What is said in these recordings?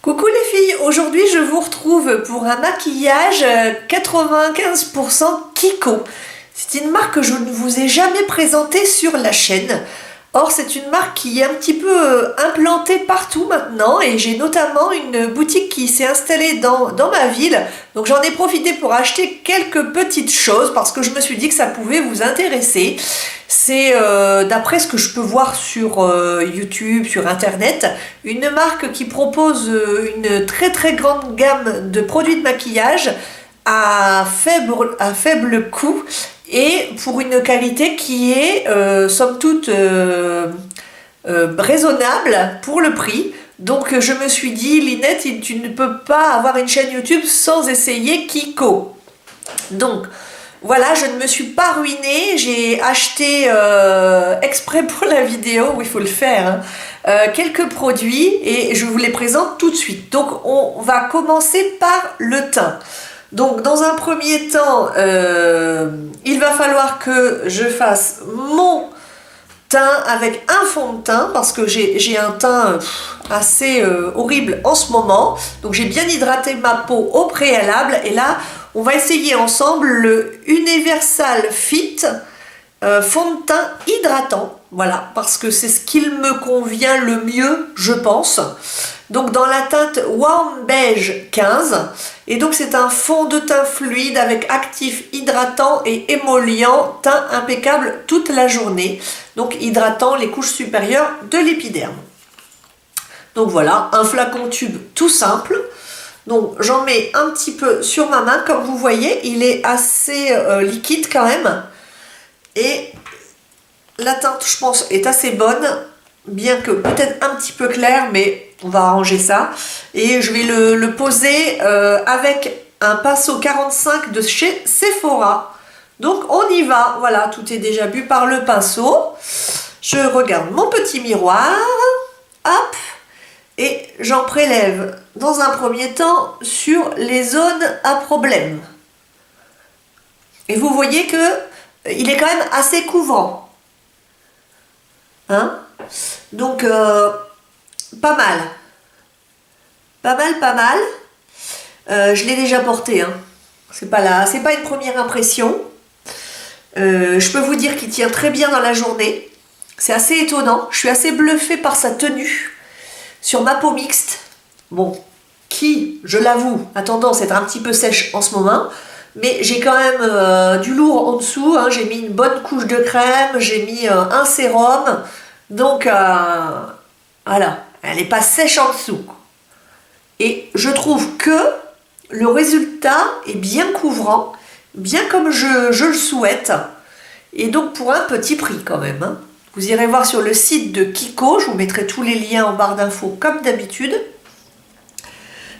Coucou les filles, aujourd'hui je vous retrouve pour un maquillage 95% Kiko. C'est une marque que je ne vous ai jamais présentée sur la chaîne. Or c'est une marque qui est un petit peu implantée partout maintenant et j'ai notamment une boutique qui s'est installée dans ma ville. Donc j'en ai profité pour acheter quelques petites choses parce que je me suis dit que ça pouvait vous intéresser. C'est d'après ce que je peux voir sur YouTube, sur internet, une marque qui propose une très grande gamme de produits de maquillage à faible coût et pour une qualité qui est somme toute raisonnable pour le prix. Donc je me suis dit, Linette, tu ne peux pas avoir une chaîne YouTube sans essayer Kiko. Donc voilà, je ne me suis pas ruinée, j'ai acheté exprès pour la vidéo, où il faut le faire, quelques produits et je vous les présente tout de suite. Donc on va commencer par le teint. Donc dans un premier temps, il va falloir que je fasse mon teint avec un fond de teint parce que j'ai un teint assez horrible en ce moment. Donc j'ai bien hydraté ma peau au préalable et là on va essayer ensemble le Universal Fit fond de teint hydratant. Voilà, parce que c'est ce qu'il me convient le mieux, je pense. Donc dans la teinte Warm Beige 15. Et donc c'est un fond de teint fluide avec actif hydratant et émollient, teint impeccable toute la journée. Donc hydratant les couches supérieures de l'épiderme. Donc voilà, un flacon tube tout simple. Donc j'en mets un petit peu sur ma main, comme vous voyez, il est assez liquide quand même. Et la teinte, je pense, est assez bonne, bien que peut-être un petit peu claire, mais on va arranger ça. Et je vais le poser avec un pinceau 45 de chez Sephora. Donc on y va, voilà, tout est déjà bu par le pinceau. Je regarde mon petit miroir, hop, et j'en prélève dans un premier temps sur les zones à problème. Et vous voyez que il est quand même assez couvrant. Hein? Donc, pas mal. Pas mal. Je l'ai déjà porté. Hein. C'est pas une première impression. Je peux vous dire qu'il tient très bien dans la journée. C'est assez étonnant. Je suis assez bluffée par sa tenue sur ma peau mixte. Bon, qui, je l'avoue, a tendance à être un petit peu sèche en ce moment. Mais j'ai quand même du lourd en dessous. Hein. J'ai mis une bonne couche de crème. J'ai mis un sérum. Donc, voilà, elle n'est pas sèche en dessous. Et je trouve que le résultat est bien couvrant, bien comme je le souhaite. Et donc pour un petit prix quand même. Hein. Vous irez voir sur le site de Kiko, je vous mettrai tous les liens en barre d'infos comme d'habitude.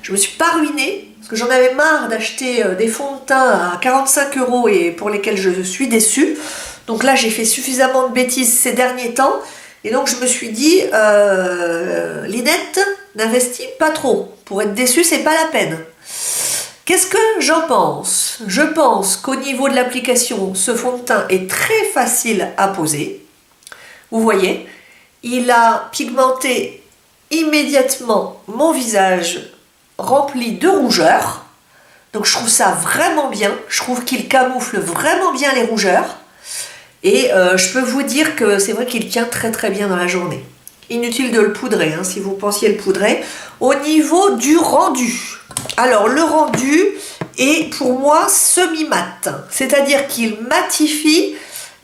Je ne me suis pas ruinée, parce que j'en avais marre d'acheter des fonds de teint à 45 € et pour lesquels je suis déçue. Donc là j'ai fait suffisamment de bêtises ces derniers temps. Et donc je me suis dit, Linette, n'investis pas trop. Pour être déçue, c'est pas la peine. Qu'est-ce que j'en pense? Je pense qu'au niveau de l'application, ce fond de teint est très facile à poser. Vous voyez, il a pigmenté immédiatement mon visage rempli de rougeurs. Donc je trouve ça vraiment bien. Je trouve qu'il camoufle vraiment bien les rougeurs. Et je peux vous dire que c'est vrai qu'il tient très bien dans la journée. Inutile de le poudrer, hein, si vous pensiez le poudrer. Au niveau du rendu, alors le rendu est pour moi semi-mat. C'est-à-dire qu'il matifie,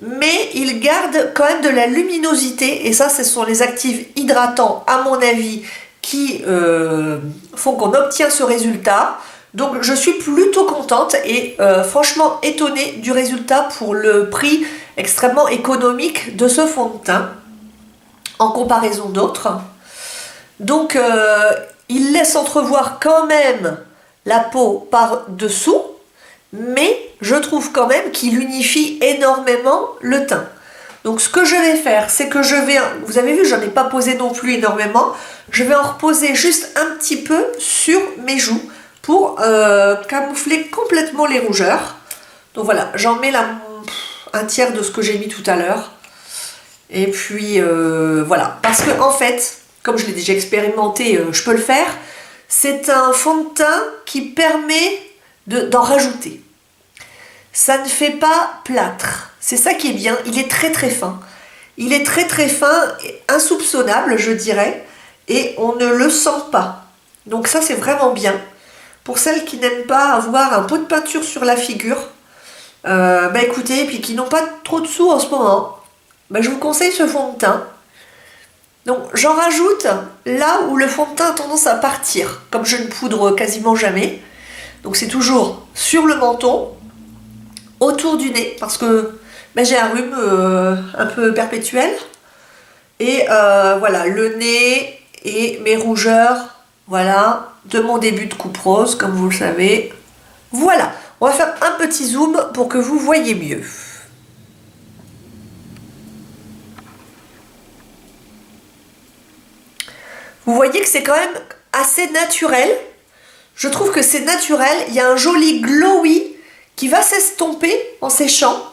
mais il garde quand même de la luminosité. Et ça, ce sont les actifs hydratants, à mon avis, qui font qu'on obtient ce résultat. Donc je suis plutôt contente et franchement étonnée du résultat pour le prix extrêmement économique de ce fond de teint en comparaison d'autres. Donc il laisse entrevoir quand même la peau par dessous, mais je trouve quand même qu'il unifie énormément le teint. Donc ce que je vais faire, c'est que je vais, vous avez vu, j'en ai pas posé non plus énormément, je vais en reposer juste un petit peu sur mes joues pour camoufler complètement les rougeurs. Donc voilà, j'en mets un tiers de ce que j'ai mis tout à l'heure. Et puis voilà, parce que en fait, comme je l'ai déjà expérimenté, je peux le faire. c'est un fond de teint qui permet d'en rajouter. Ça ne fait pas plâtre. C'est ça qui est bien. Il est très très fin. Il est très très fin, insoupçonnable, je dirais, et on ne le sent pas. Donc ça, c'est vraiment bien. Pour celles qui n'aiment pas avoir un pot de peinture sur la figure, écoutez, puis qui n'ont pas trop de sous en ce moment, je vous conseille ce fond de teint. Donc j'en rajoute là où le fond de teint a tendance à partir, comme je ne poudre quasiment jamais. Donc c'est toujours sur le menton, autour du nez, parce que j'ai un rhume un peu perpétuel. Et voilà, le nez et mes rougeurs, voilà, de mon début de coupe rose, comme vous le savez. Voilà, on va faire un petit zoom pour que vous voyez mieux. Vous voyez que c'est quand même assez naturel. Je trouve que c'est naturel. Il y a un joli glowy qui va s'estomper en séchant.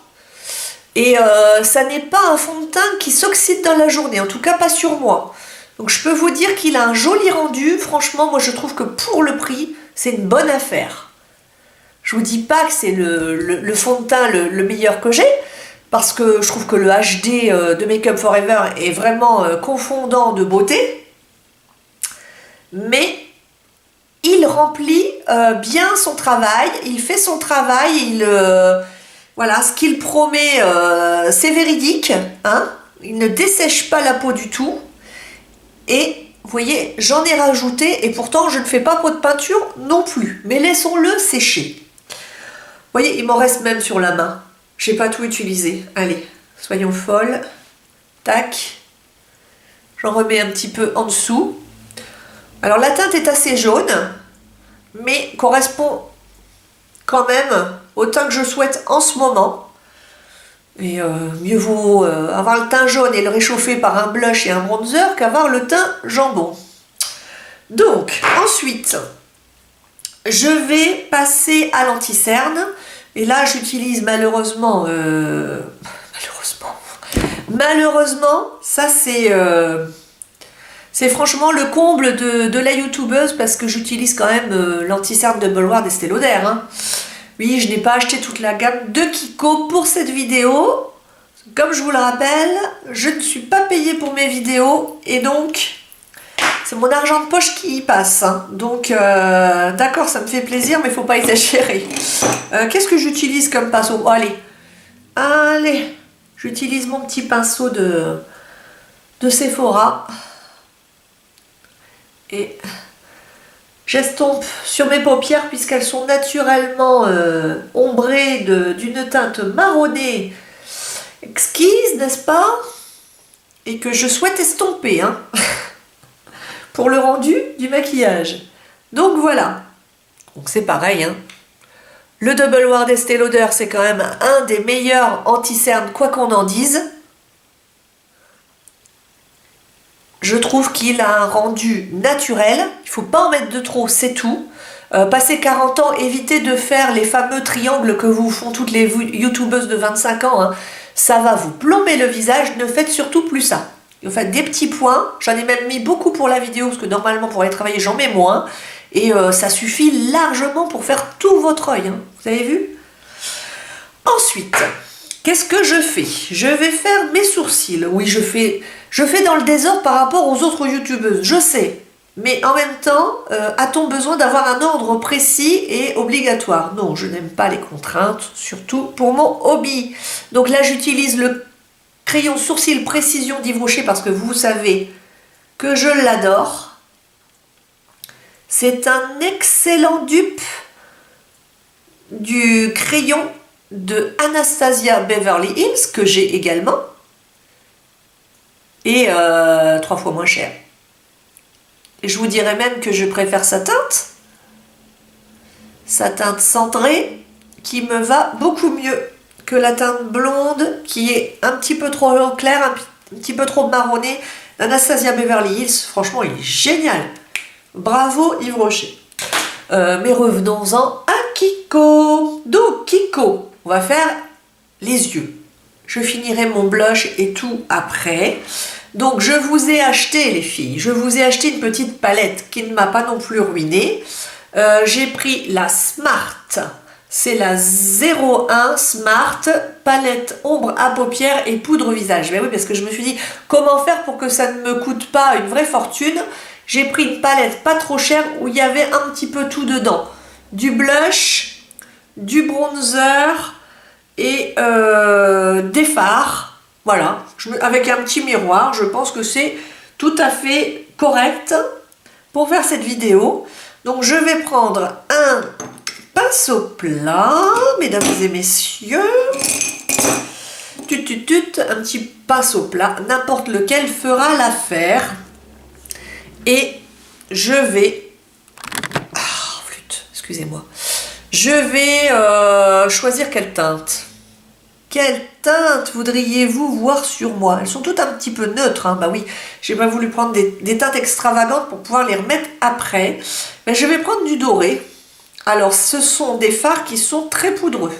Et ça n'est pas un fond de teint qui s'oxyde dans la journée, en tout cas pas sur moi. Donc je peux vous dire qu'il a un joli rendu. Franchement, moi je trouve que pour le prix, c'est une bonne affaire. Je vous dis pas que c'est le fond de teint le meilleur que j'ai, parce que je trouve que le HD de Make Up For Ever est vraiment confondant de beauté. Mais il remplit bien son travail, il fait son travail, voilà, ce qu'il promet, c'est véridique, hein, il ne dessèche pas la peau du tout. Et vous voyez, j'en ai rajouté et pourtant je ne fais pas pot de peinture non plus. Mais laissons-le sécher. Vous voyez, il m'en reste même sur la main. Je n'ai pas tout utilisé. Allez, soyons folles. Tac. J'en remets un petit peu en dessous. Alors la teinte est assez jaune, mais correspond quand même au teint que je souhaite en ce moment. Et mieux vaut avoir le teint jaune et le réchauffer par un blush et un bronzer qu'avoir le teint jambon. Donc, ensuite, je vais passer à l'anti-cerne. Et là, j'utilise malheureusement... Malheureusement, ça c'est franchement le comble de la youtubeuse, parce que j'utilise quand même l'anti-cerne de Double Wear d'Estée Lauder, hein. Oui, je n'ai pas acheté toute la gamme de Kiko pour cette vidéo. Comme je vous le rappelle, je ne suis pas payée pour mes vidéos et donc c'est mon argent de poche qui y passe, hein. Donc d'accord, ça me fait plaisir, mais il ne faut pas exagérer. Qu'est-ce que j'utilise comme pinceau? Oh, allez, j'utilise mon petit pinceau de Sephora et j'estompe sur mes paupières puisqu'elles sont naturellement ombrées d'une teinte marronnée exquise, n'est-ce pas? Et que je souhaite estomper, hein, pour le rendu du maquillage. Donc voilà. Donc c'est pareil, hein. Le Double Wear d'Estée Lauder, c'est quand même un des meilleurs anti-cernes, quoi qu'on en dise. Je trouve qu'il a un rendu naturel. Il ne faut pas en mettre de trop, c'est tout. Passé 40 ans, évitez de faire les fameux triangles que vous font toutes les youtubeuses de 25 ans, hein. Ça va vous plomber le visage, ne faites surtout plus ça. En fait, des petits points, j'en ai même mis beaucoup pour la vidéo, parce que normalement pour aller travailler j'en mets moins. Et ça suffit largement pour faire tout votre œil, hein. Vous avez vu? Ensuite, qu'est-ce que je fais? Je vais faire mes sourcils. Oui, je fais dans le désordre par rapport aux autres youtubeuses, je sais. Mais en même temps, a-t-on besoin d'avoir un ordre précis et obligatoire? Non, je n'aime pas les contraintes, surtout pour mon hobby. Donc là, j'utilise le crayon sourcil précision d'Yves Rocher parce que vous savez que je l'adore. C'est un excellent dupe du crayon de Anastasia Beverly Hills que j'ai également. Et 3 fois moins cher. Et je vous dirais même que je préfère sa teinte cendrée, qui me va beaucoup mieux que la teinte blonde qui est un petit peu trop claire, un petit peu trop marronnée. Anastasia Beverly Hills, franchement, il est génial. Bravo Yves Rocher. Mais revenons-en à Kiko. Donc Kiko, on va faire les yeux. je finirai mon blush et tout après. Donc je vous ai acheté les filles, je vous ai acheté une petite palette qui ne m'a pas non plus ruinée. J'ai pris la Smart, c'est la 01 Smart palette ombre à paupières et poudre visage. Mais oui, parce que je me suis dit comment faire pour que ça ne me coûte pas une vraie fortune. J'ai pris une palette pas trop chère où il y avait un petit peu tout dedans. Du blush, du bronzer et des fards. Voilà, avec un petit miroir, je pense que c'est tout à fait correct pour faire cette vidéo. Donc je vais prendre un pinceau plat, mesdames et messieurs. Un petit pinceau plat, n'importe lequel fera l'affaire. Et je vais... Ah, flûte, excusez-moi. Je vais choisir quelle teinte. Quelle teinte voudriez-vous voir sur moi? Elles sont toutes un petit peu neutres, hein. Bah oui, j'ai pas voulu prendre des teintes extravagantes pour pouvoir les remettre après. Mais je vais prendre du doré. Alors, ce sont des fards qui sont très poudreux.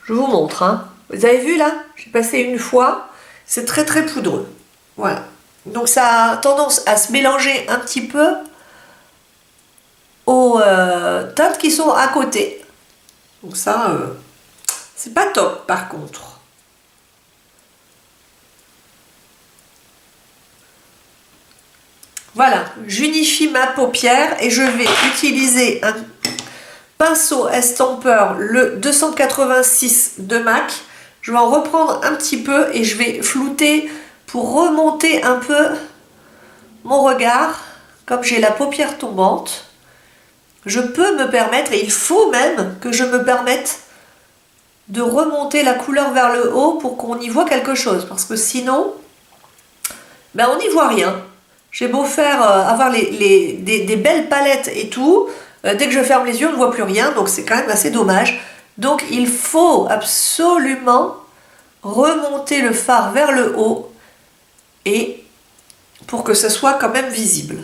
Je vous montre, hein. Vous avez vu là? J'ai passé une fois. C'est très très poudreux. Voilà. Donc ça a tendance à se mélanger un petit peu aux teintes qui sont à côté. Donc ça, c'est pas top par contre. Voilà, j'unifie ma paupière et je vais utiliser un pinceau estompeur, le 286 de MAC. Je vais en reprendre un petit peu et je vais flouter pour remonter un peu mon regard. Comme j'ai la paupière tombante, je peux me permettre, et il faut même que je me permette de remonter la couleur vers le haut pour qu'on y voit quelque chose. Parce que sinon, ben on n'y voit rien. J'ai beau faire avoir des belles palettes et tout, dès que je ferme les yeux, on ne voit plus rien. Donc c'est quand même assez dommage. Donc il faut absolument remonter le fard vers le haut et pour que ça soit quand même visible.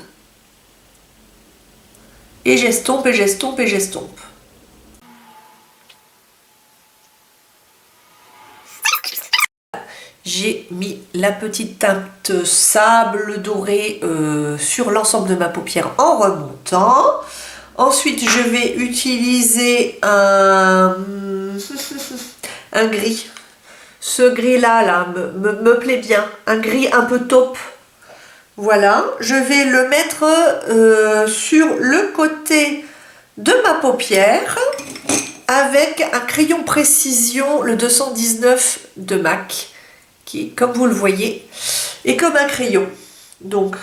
Et j'estompe et j'estompe et j'estompe. J'ai mis la petite teinte sable doré sur l'ensemble de ma paupière en remontant. Ensuite, je vais utiliser un gris. Ce gris-là me plaît bien. Un gris un peu taupe. Voilà. Je vais le mettre sur le côté de ma paupière avec un crayon précision, le 219 de MAC. Qui, comme vous le voyez, est comme un crayon. Donc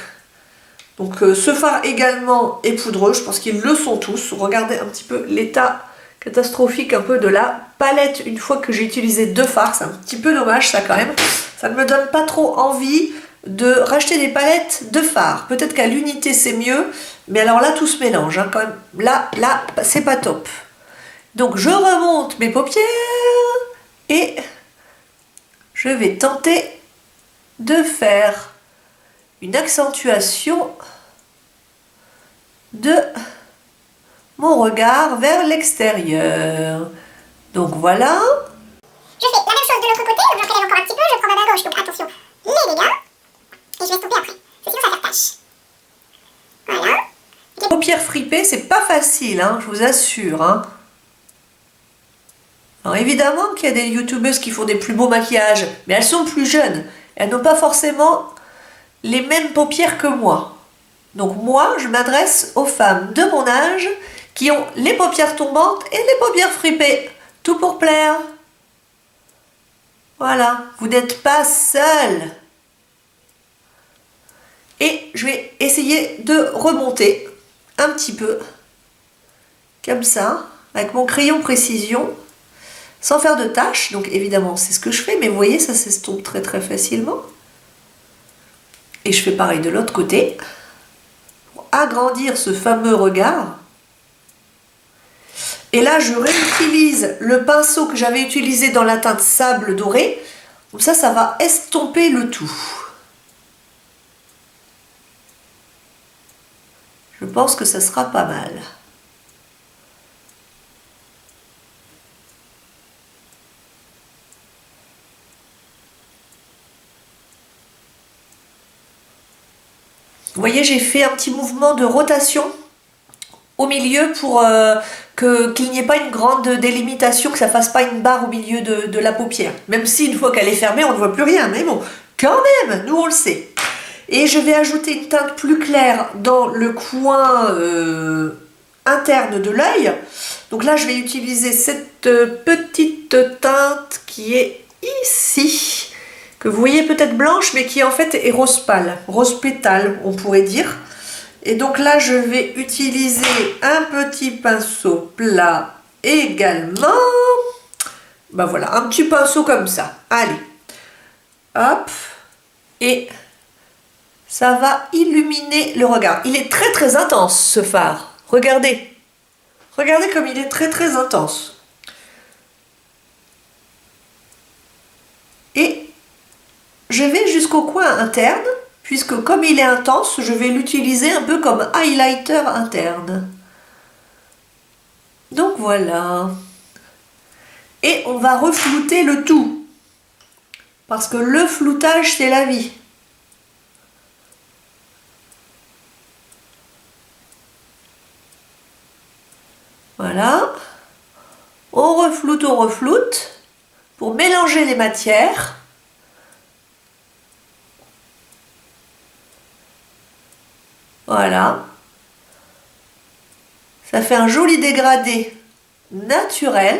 ce fard également est poudreux, je pense qu'ils le sont tous. Regardez un petit peu l'état catastrophique un peu de la palette une fois que j'ai utilisé deux fards. C'est un petit peu dommage ça quand même. Ça ne me donne pas trop envie de racheter des palettes de fards. Peut-être qu'à l'unité c'est mieux, mais alors là tout se mélange hein, quand même. Là c'est pas top. Donc je remonte mes paupières et je vais tenter de faire une accentuation de mon regard vers l'extérieur. Donc voilà. Je fais la même chose de l'autre côté, donc j'en prélève encore un petit peu, je prends ma main gauche, donc attention, les dégâts, et je vais stopper après, parce que sinon ça va faire tache. Voilà. Paupières fripées, c'est pas facile, hein, je vous assure. Hein. Alors évidemment qu'il y a des youtubeuses qui font des plus beaux maquillages, mais elles sont plus jeunes. Elles n'ont pas forcément les mêmes paupières que moi. Donc moi, je m'adresse aux femmes de mon âge qui ont les paupières tombantes et les paupières fripées. Tout pour plaire. Voilà, vous n'êtes pas seul. Et je vais essayer de remonter un petit peu, comme ça, avec mon crayon précision, sans faire de taches. Donc évidemment, c'est ce que je fais, mais vous voyez, ça s'estompe très très facilement. Et je fais pareil de l'autre côté, pour agrandir ce fameux regard. Et là, je réutilise le pinceau que j'avais utilisé dans la teinte sable doré. Comme ça va estomper le tout. Je pense que ça sera pas mal. Vous voyez, j'ai fait un petit mouvement de rotation au milieu pour qu'il n'y ait pas une grande délimitation, que ça fasse pas une barre au milieu de la paupière. Même si une fois qu'elle est fermée, on ne voit plus rien. Mais bon, quand même, nous on le sait. Et je vais ajouter une teinte plus claire dans le coin interne de l'œil. Donc là, je vais utiliser cette petite teinte qui est ici, que vous voyez peut-être blanche, mais qui en fait est rose pâle, rose pétale, on pourrait dire. Et donc là, je vais utiliser un petit pinceau plat également. Ben voilà, un petit pinceau comme ça. Allez, hop, et ça va illuminer le regard. Il est très très intense ce fard. Regardez. Regardez comme il est très très intense. Et je vais jusqu'au coin interne, puisque comme il est intense, je vais l'utiliser un peu comme highlighter interne. Donc voilà. Et on va reflouter le tout. Parce que le floutage, c'est la vie. Voilà. On refloute pour mélanger les matières. Voilà. Ça fait un joli dégradé naturel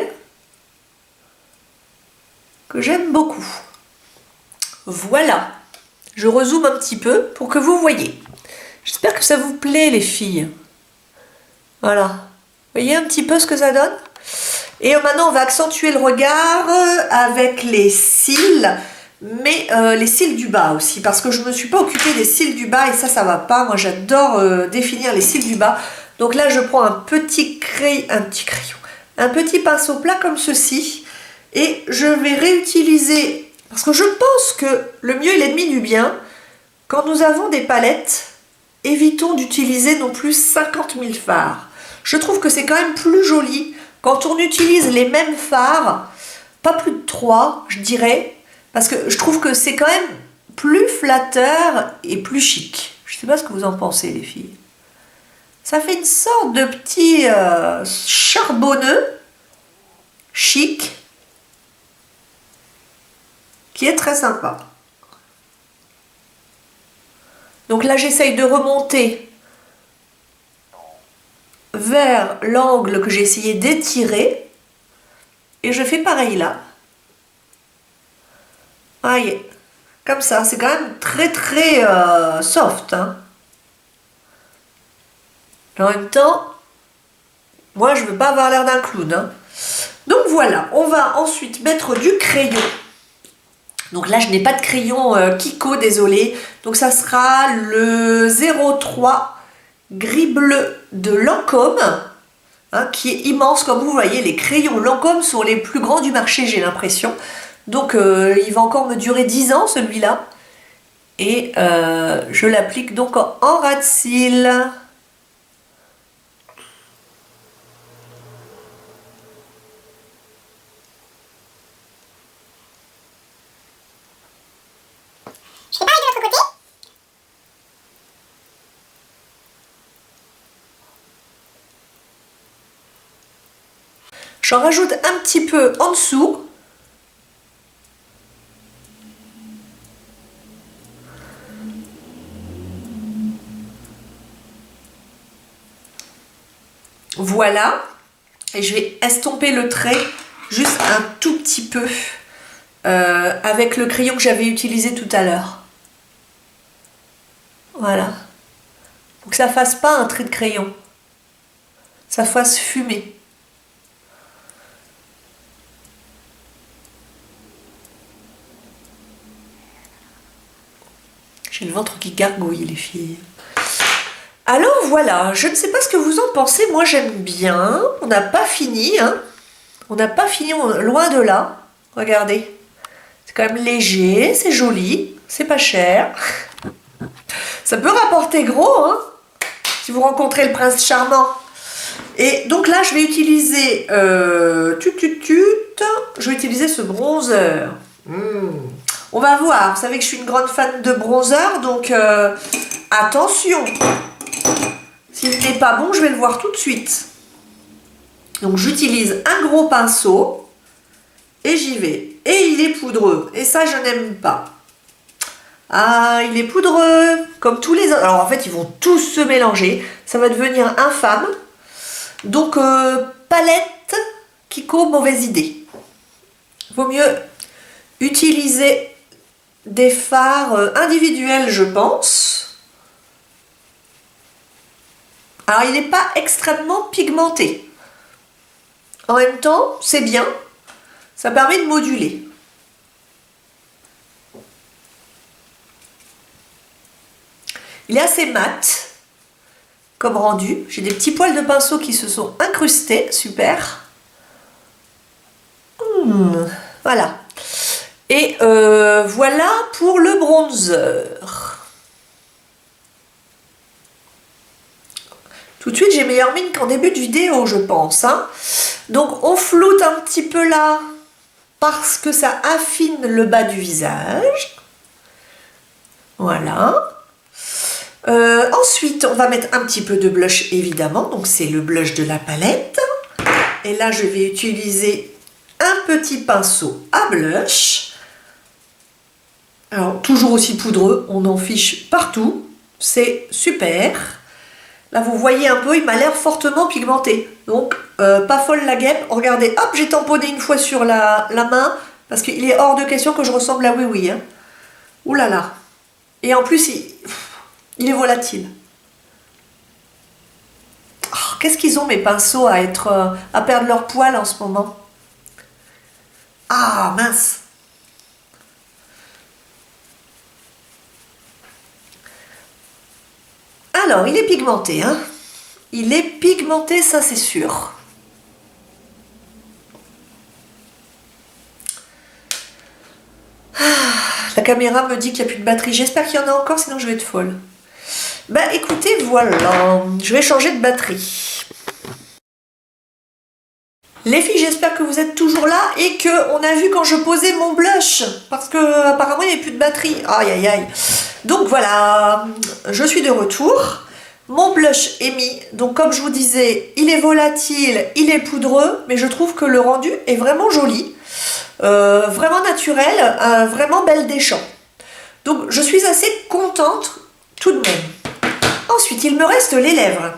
que j'aime beaucoup. Voilà. Je rezoome un petit peu pour que vous voyez. J'espère que ça vous plaît les filles. Voilà. Vous voyez un petit peu ce que ça donne? Et maintenant on va accentuer le regard avec les cils. Mais les cils du bas aussi, parce que je ne me suis pas occupée des cils du bas et ça va pas. Moi j'adore définir les cils du bas. Donc là je prends un petit pinceau plat comme ceci et je vais réutiliser, parce que je pense que le mieux est l'ennemi du bien. Quand nous avons des palettes, évitons d'utiliser non plus 50 000 fards. Je trouve que c'est quand même plus joli quand on utilise les mêmes fards, pas plus de 3 je dirais. Parce que je trouve que c'est quand même plus flatteur et plus chic. Je ne sais pas ce que vous en pensez, les filles. Ça fait une sorte de petit charbonneux, chic, qui est très sympa. Donc là, j'essaye de remonter vers l'angle que j'ai essayé d'étirer. Et je fais pareil là. Voyez, comme ça, c'est quand même très très soft. Hein. En même temps, moi je veux pas avoir l'air d'un clown. Hein. Donc voilà, on va ensuite mettre du crayon. Donc là, je n'ai pas de crayon Kiko, désolé. Donc ça sera le 03 gris bleu de Lancôme, hein, qui est immense. Comme vous voyez, les crayons Lancôme sont les plus grands du marché, j'ai l'impression. Donc il va encore me durer 10 ans celui-là. Et je l'applique donc en ras de cils. Je fais pareil de l'autre côté. J'en rajoute un petit peu en dessous. Voilà, et je vais estomper le trait juste un tout petit peu avec le crayon que j'avais utilisé tout à l'heure. Voilà, pour que ça fasse pas un trait de crayon, ça fasse fumer. J'ai le ventre qui gargouille, les filles. Alors voilà, je ne sais pas ce que vous en pensez, moi j'aime bien. On n'a pas fini, hein. On n'a pas fini, loin de là. Regardez, c'est quand même léger, c'est joli, c'est pas cher. Ça peut rapporter gros, hein, si vous rencontrez le prince charmant. Et donc là, je vais utiliser, je vais utiliser ce bronzer. On va voir, vous savez que je suis une grande fan de bronzer, donc attention, s'il n'est pas bon, je vais le voir tout de suite. Donc j'utilise un gros pinceau et j'y vais. Et il est poudreux, et ça je n'aime pas. Ah, il est poudreux, comme tous les autres. Alors en fait, ils vont tous se mélanger, ça va devenir infâme. Donc palette, Kiko, mauvaise idée. Vaut mieux utiliser des fards individuels, je pense. Alors il n'est pas extrêmement pigmenté. En même temps, c'est bien, ça permet de moduler. Il est assez mat comme rendu. J'ai des petits poils de pinceau qui se sont incrustés, super. Voilà. Et voilà pour le bronzer. Tout de suite, j'ai meilleure mine qu'en début de vidéo, je pense. Hein. Donc, on floute un petit peu là parce que ça affine le bas du visage. Voilà. Ensuite, on va mettre un petit peu de blush, évidemment. Donc, c'est le blush de la palette. Et là, je vais utiliser un petit pinceau à blush. Alors, toujours aussi poudreux. On en fiche partout. C'est super. Là, vous voyez un peu, il m'a l'air fortement pigmenté. Donc, pas folle la guêpe. Regardez, hop, j'ai tamponné une fois sur la main. Parce qu'il est hors de question que je ressemble à Oui Oui. Hein. Ouh là là. Et en plus, il est volatile. Oh, qu'est-ce qu'ils ont mes pinceaux à perdre leur poil en ce moment. Ah, mince. Alors, il est pigmenté, hein. Il est pigmenté, ça c'est sûr. Ah, la caméra me dit qu'il n'y a plus de batterie. J'espère qu'il y en a encore, sinon je vais être folle. Bah écoutez, voilà. Je vais changer de batterie. Les filles, j'espère que vous êtes toujours là et que on a vu quand je posais mon blush. Parce que apparemment, il n'y avait plus de batterie. Aïe, aïe, aïe. Donc voilà, je suis de retour. Mon blush est mis, donc comme je vous disais, il est volatile, il est poudreux, mais je trouve que le rendu est vraiment joli, vraiment naturel, vraiment belle des champs. Donc je suis assez contente tout de même. Ensuite, il me reste les lèvres.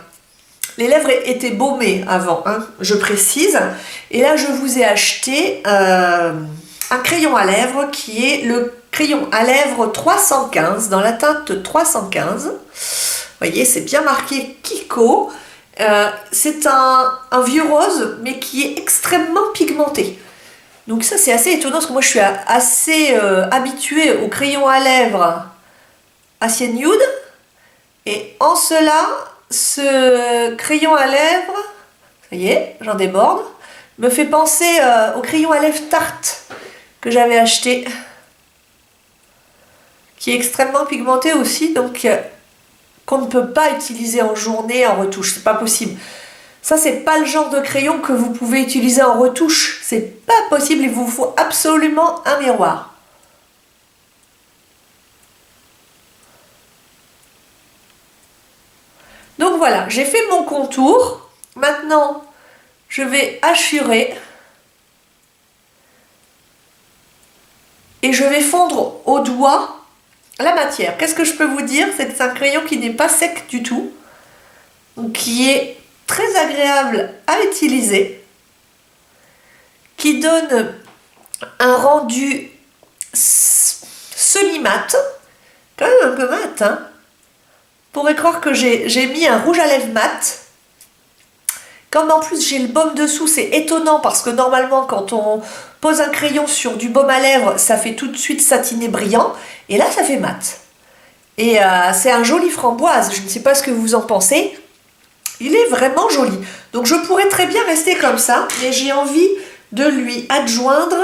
Les lèvres étaient baumées avant, hein, je précise. Et là, je vous ai acheté un crayon à lèvres qui est le crayon à lèvres 315, dans la teinte 315. Vous voyez, c'est bien marqué Kiko. C'est un vieux rose, mais qui est extrêmement pigmenté. Donc ça, c'est assez étonnant, parce que moi, je suis assez habituée au crayon à lèvres Acier Nude. Et en cela, ce crayon à lèvres, ça y est, j'en déborde, me fait penser au crayon à lèvres Tarte que j'avais acheté, qui est extrêmement pigmenté aussi, donc qu'on ne peut pas utiliser en journée en retouche, c'est pas possible. Ça, c'est pas le genre de crayon que vous pouvez utiliser en retouche, c'est pas possible, il vous faut absolument un miroir. Donc voilà, j'ai fait mon contour. Maintenant, je vais hachurer. Et je vais fondre au doigt la matière. Qu'est-ce que je peux vous dire? C'est que c'est un crayon qui n'est pas sec du tout. Donc qui est très agréable à utiliser. Qui donne un rendu semi-mat. Quand même un peu mat, hein. On pourrait croire que j'ai mis un rouge à lèvres mat. Comme en plus j'ai le baume dessous, c'est étonnant parce que normalement quand on pose un crayon sur du baume à lèvres, ça fait tout de suite satiné brillant. Et là ça fait mat. Et c'est un joli framboise, je ne sais pas ce que vous en pensez. Il est vraiment joli. Donc je pourrais très bien rester comme ça, mais j'ai envie de lui adjoindre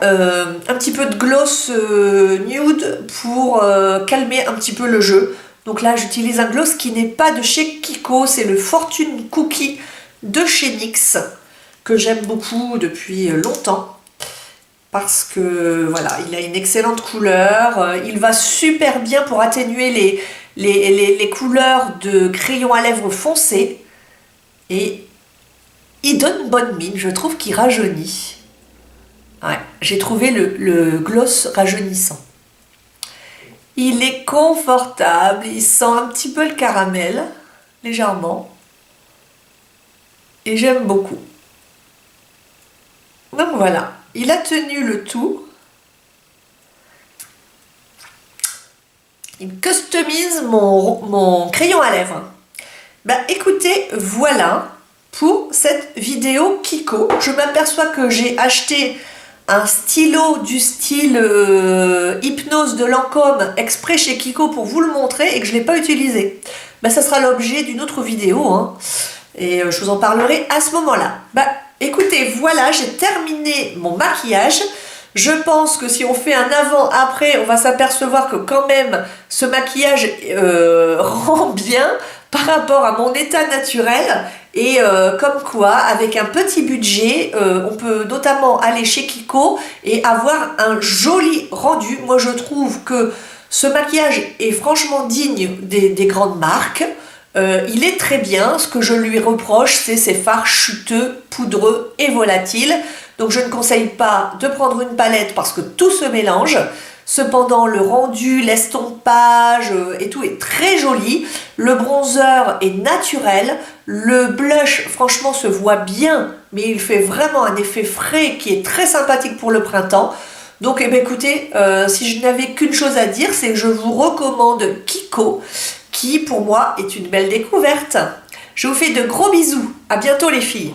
un petit peu de gloss nude pour calmer un petit peu le jeu. Donc là j'utilise un gloss qui n'est pas de chez Kiko, c'est le Fortune Cookie de chez NYX que j'aime beaucoup depuis longtemps. parce que voilà, il a une excellente couleur, il va super bien pour atténuer les couleurs de crayon à lèvres foncé et il donne une bonne mine, je trouve qu'il rajeunit. Ouais, j'ai trouvé le gloss rajeunissant. Il est confortable, il sent un petit peu le caramel, légèrement. Et j'aime beaucoup. Donc voilà, il a tenu le tout. Il customise mon crayon à lèvres. Bah écoutez, voilà pour cette vidéo Kiko. Je m'aperçois que j'ai acheté un stylo du style Hypnose de Lancôme exprès chez Kiko pour vous le montrer et que je ne l'ai pas utilisé. Bah, ça sera l'objet d'une autre vidéo hein, et je vous en parlerai à ce moment-là. Bah écoutez, voilà, j'ai terminé mon maquillage. Je pense que si on fait un avant-après, on va s'apercevoir que quand même ce maquillage rend bien par rapport à mon état naturel. Et comme quoi, avec un petit budget, on peut notamment aller chez Kiko et avoir un joli rendu. Moi, je trouve que ce maquillage est franchement digne des grandes marques. Il est très bien. Ce que je lui reproche, c'est ses fards chuteux, poudreux et volatiles. Donc, je ne conseille pas de prendre une palette parce que tout se mélange. Cependant, le rendu, l'estompage et tout est très joli. Le bronzer est naturel. Le blush, franchement, se voit bien, mais il fait vraiment un effet frais qui est très sympathique pour le printemps. Donc, eh bien, écoutez, si je n'avais qu'une chose à dire, c'est que je vous recommande Kiko, qui, pour moi, est une belle découverte. Je vous fais de gros bisous. À bientôt, les filles.